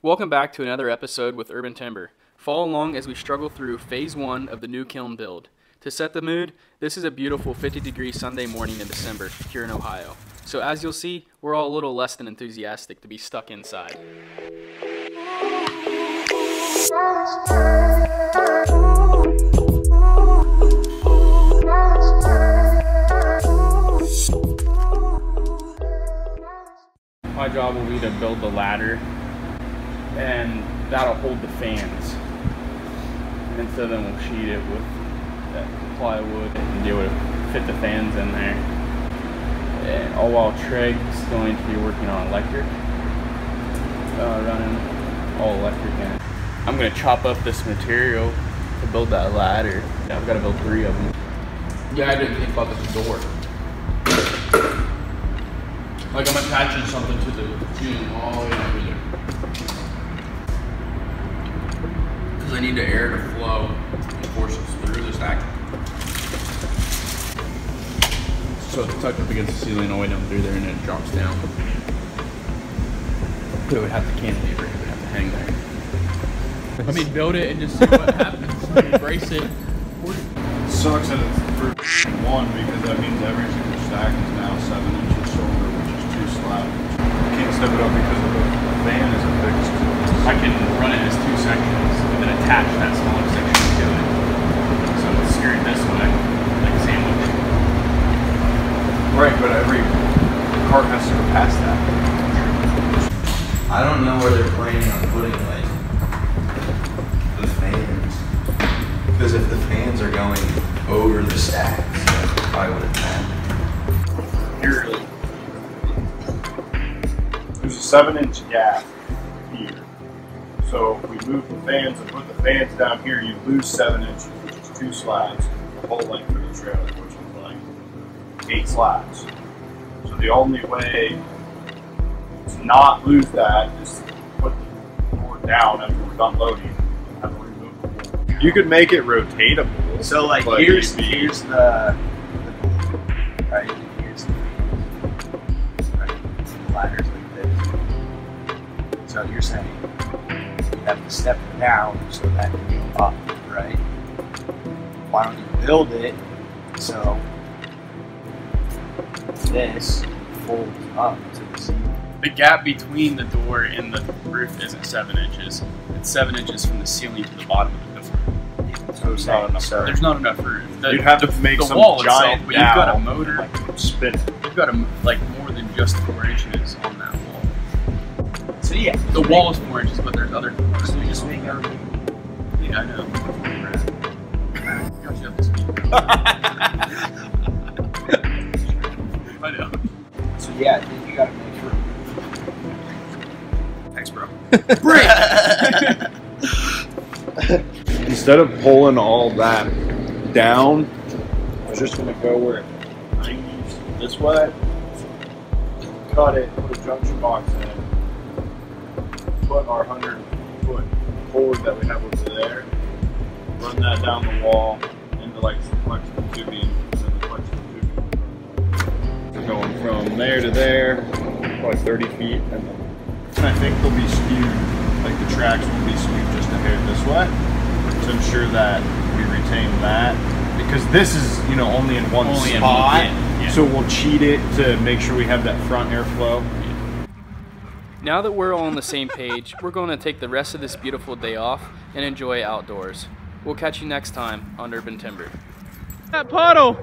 Welcome back to another episode with Urban Timber. Follow along as we struggle through phase 1 of the new kiln build. To set the mood, this is a beautiful 50-degree Sunday morning in December here in Ohio. So as you'll see, we're all a little less than enthusiastic to be stuck inside. My job will be to build the ladder, and that'll hold the fans. And so then we'll sheet it with that plywood and be able to fit the fans in there. And all while Treg's going to be working on electric, running all electric in it. I'm going to chop up this material to build that ladder. Yeah, I've got to build 3 of them. Yeah, I didn't think about the door. Like I'm attaching something to the ceiling all the way over there. Because I need the air to flow and force it through the stack. So it's tucked up against the ceiling all the way down through there and then it drops down. But it would have to cantilever, it would have to hang there. I mean, build it and just see what happens. Brace it. It sucks that it's for 1 because that means every single stack is now 7 inches shoulder, which is 2 slabs. You can't step it up because of the fan is affixed to it. I can run it as 2 sections and then attach that smaller section to it. So it's screwed this way, like a sandwich. Right, but every cart has to go past that. I don't know where they're planning on putting like the fans. Because if the fans are going over the stacks, I would have Here, there's a 7-inch gap here. So if we move the fans and put the fans down here, you lose 7 inches, which is 2 slabs, the whole length of the trailer, which is like 8 slabs. So the only way to not lose that is to put the board down after we're done loading and have it removable. You could make it rotatable. So like here's the right, here's the ladders like this. So you're saying you have to step it down so that can go up, right? Why don't you build it so this folds up to the ceiling? The gap between the door and the roof isn't 7 inches. It's 7 inches from the ceiling to the bottom of the door. So it's not enough room. There's not enough room. You'd have to make some wall giant itself, but you've got a dowel, motor. like, spin it. You've got like more than just 4 inches on that wall. So yeah, The wall is 4 inches, but there's other components. so you just make everything. Yeah, I know. Got you up to speed. I know. So yeah, then you gotta make sure. Thanks, bro. Break! Instead of pulling all that down, I'm just going to go where it 90s this way, cut it, put a junction box in it, put our 100-foot cord that we have over there, run that down the wall into like some flexible tubing, and then the flexible tubing. We're going from there to there, probably 30 feet, and I think they'll be skewed, like the tracks will be skewed just a hair this way, to ensure that we retain that, because this is, you know, only in one spot. Yeah. So we'll cheat it to make sure we have that front airflow. Now that we're all on the same page, we're going to take the rest of this beautiful day off and enjoy outdoors. We'll catch you next time on Urban Timber. That puddle!